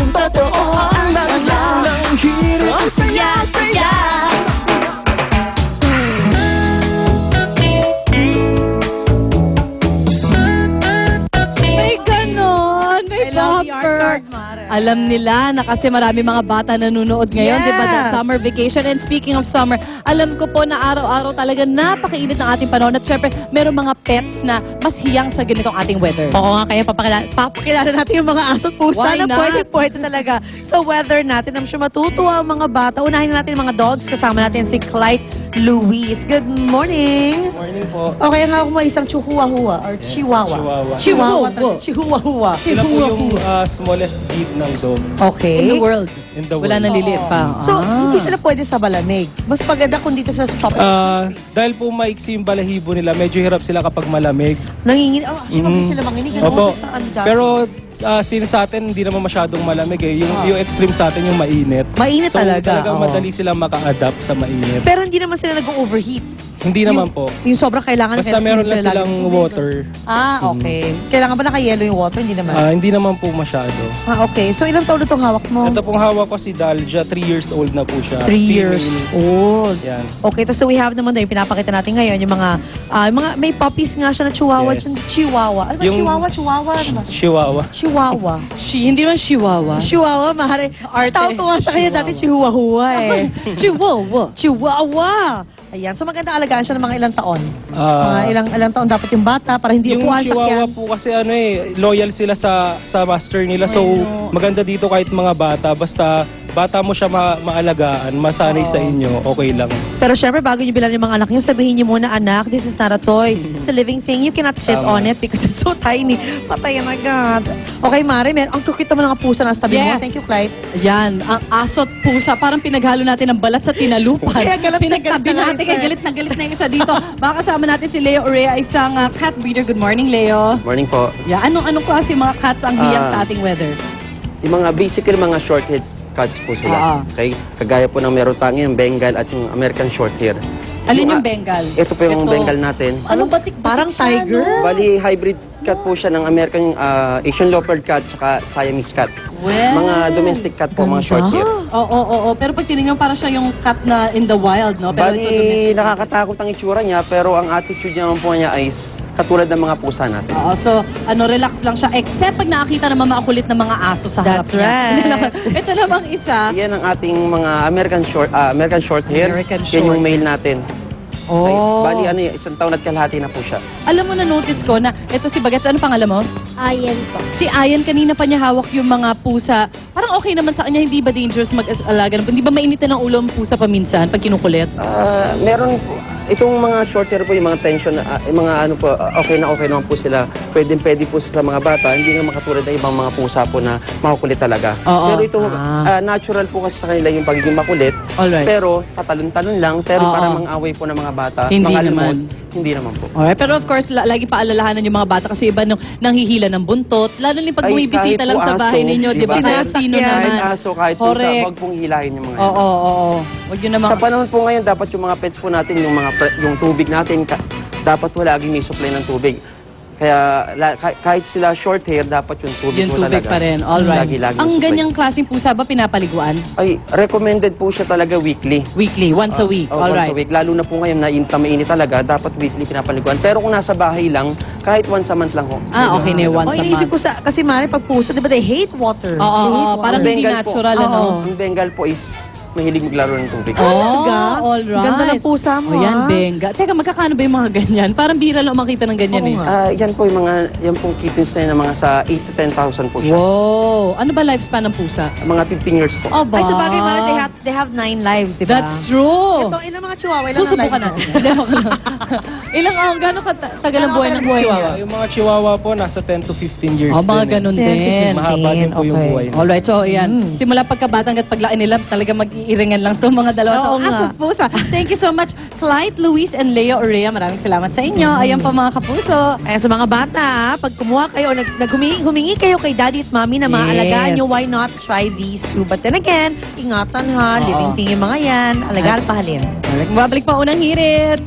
pusyong totoo ang naglalang hirit. Ang saya-saya. May ganon, may bumper. Alam nila na kasi marami mga bata nanonood ngayon, Yes. di ba? The summer vacation. And speaking of summer, alam ko po na araw-araw talaga napakainit ng ating panahon. At syempre, meron mga pets na mas hiyang sa ganitong ating weather. Oo nga, kaya papakilala natin yung mga aso at pusa Why na not? pwede talaga sa weather natin. I'm sure matutuwa ang mga bata. Unahin natin yung mga dogs. Kasama natin si Clyde Luis. Good morning. Morning po. Okay, nga ako isang chihuahua or chihuahua. Chihuahua. Chihuahua. Chihuahua. Sila po yung smallest breed ng dog Okay. In the world. in the world. Wala nang liliit pa. So, hindi sila pwede sa malamig. Mas maganda kung dito sa tropical country. Dahil po maiksi yung balahibo nila, medyo hirap sila kapag malamig. Nangingin. Oh, actually, mabilis sila manginig. Opo. Pero, Pero since sa atin, hindi naman masyadong malamig eh. Yung extreme sa atin, yung mainit. mainit So talaga. talagang Oo. madali silang maka-adapt sa mainit. Pero hindi naman sila nag-overheat. Hindi naman po. Yung sobrang kailangan. Basta meron lang sila silang water. Okay. Kailangan ba naka-yellow yung water? Hindi naman. Hindi naman po masyado. Okay. So, ilang taon na itong hawak mo? Ito pong hawak ko si Dalja, 3 years old na po siya. 3 years Female. old. Yan. Okay, tapos we have naman doon, yung pinapakita natin ngayon, yung mga may puppies nga siya na chihuahua. Yes. Chihuahua. Ano ba Yung- chihuahua? Chihuahua? Ano ba? Chihuahua. Chihuahua. Hindi naman chihuahua. Chihuahua, mahari. Arte. Tawang-tuwa sa kanya dati chihuahua eh. Chihuahua. Chihuahua. Ayan. So maganda alagaan siya ng mga ilang taon. Ah, Mga ilang taon dapat yung bata para hindi yung upuan sa chihuahua kyan. po kasi loyal sila sa master nila. So maganda dito kahit mga bata, basta bata mo siya maalagaan, masanay sa inyo, okay lang. Pero syempre, bago niyo bilan yung mga anak niyo, sabihin niyo muna, anak, this is not a toy. It's a living thing. You cannot sit Tama. on it because it's so tiny. Patayan agad. Okay, Mare, ang cute naman ng pusa na sa tabi mo. Yes. Thank you, Clyde. Yan, ang aso't pusa, parang pinaghalo natin ng balat sa tinalupan. Kaya galit na Pinagtabi galit na natin, isa kaya eh. galit na yung isa dito. Baka kasama natin si Leo Urea, isang cat breeder. Good morning, Leo. Morning po. Yeah, anong klase mga cats ang hiyang sa ating weather? Yung mga basically mga short-haired cats po sila. Okay? Kagaya po ng meron tayong yung Bengal at yung American Shorthair. Alin yung Bengal? Ito po yung Bengal natin. Ano batik Parang tiger? Bali, hybrid cat po siya ng American Asian Leopard cat tsaka Siamese cat. Well, Mga domestic cat po, mga short-hair. Oo. Pero pag tinignan, parang siya yung cat na in the wild, no? Pero ito Bali, domestic. nakakatakot ang itsura niya pero ang attitude niya naman po niya ay katulad ng mga pusa natin. Oo, so relax lang siya. Except pag nakakita ng mga makulit na mga aso sa harap That's niya. right. Ito namang isa. Yan ang ating mga American Shorthair. American Yan yung Short. male natin. Oh. Bali, isang taon at kalahati na po siya. Alam mo, na-notice ko na, ito si Bagets, ano pangalan mo? Ayan po. Si Ayan, kanina pa niya hawak yung mga pusa. Parang okay naman sa kanya, hindi ba dangerous mag-alaga? Hindi ba mainitin ang ulo ang pusa paminsan pag kinukulit? Meron po, itong mga short hair po, yung mga tension, yung mga ano po, okay naman po sila. Pwede po sa mga bata, hindi nga makatulad ng ibang mga pusa po na makukulit talaga. Oo. Pero ito, natural po kasi sa kanila yung pagiging makulit. Alright. Pero patalon-talon lang, pero Oo. para mang-away po ng mga bata, Hindi mga naman. hindi naman po. Alright, pero of course, lagi pa alalahanan yung mga bata kasi iba nung nanghihila ng buntot. Lalo na pag Ay, bumibisita kahit lang po sa bahay aso, ninyo, di ba? diba? Kahit sino Kahit naman. Kahit aso, kahit pusa, Correct. wag pong hilahin yung mga yan. Oo. Wag yun naman. Sa panahon po ngayon, dapat yung mga pets po natin, yung tubig natin, dapat wala laging may supply ng tubig. Kaya kahit sila short hair, dapat yung tubig Yung po tubig talaga. pa rin. Alright. Lagi Ang supply. ganyang klaseng pusa ba pinapaliguan? Ay, recommended po siya talaga weekly. Weekly, once a week. Once Alright. a week. Lalo na po ngayon na mainit talaga, dapat weekly pinapaliguan. Pero kung nasa bahay lang, kahit once a month lang ho. Okay na yung once a Iniisip month. ko kasi Mare, pag pusa, di ba they hate water? Oo, They hate water. parang hindi Bengal po. natural, ano? Ang Bengal po is mahilig maglaro ng tubig. Talaga? Alright. Ganda ng pusa mo, Yan, ah. Benga. Teka, magkakano ba yung mga ganyan? Parang bira lang makita ng ganyan Oo eh. nga. Yan pong kittens na yun, mga sa 8 to 10,000 po siya. Wow! Ano ba lifespan ng pusa? Mga 15 years po. Aba. Ay, sa bagay, Mare, they have 9 lives, di ba? That's true! Ito, ilang mga chihuahua? Ilang Susubukan ang lives natin. mo? Hindi, ako lang. Gano'ng katagal ang buhay ng chihuahua? Yung mga chihuahua po, nasa 10 to 15 years Mga din. ganun 10 to din. 15. Mahaba din po yung Okay. buhay. Alright, so ayan. Simula pagkabata hanggat paglaki nila, talaga mag-iiringan lang itong mga dalawa. Oo nga. Aso at pusa. Thank you so much, Clyde, Luis, and Leo Urea. Maraming salamat sa inyo. Ayan pa mga kapuso. Kaya sa mga bata, pag kumuha kayo o humingi kayo kay daddy at mommy na maaalagaan Yes. nyo, why not try these two? But then again, ingatan ha, Oo. living thing yung mga yan. Alagaan at pahalin. Alright, mabalik pa unang hirit.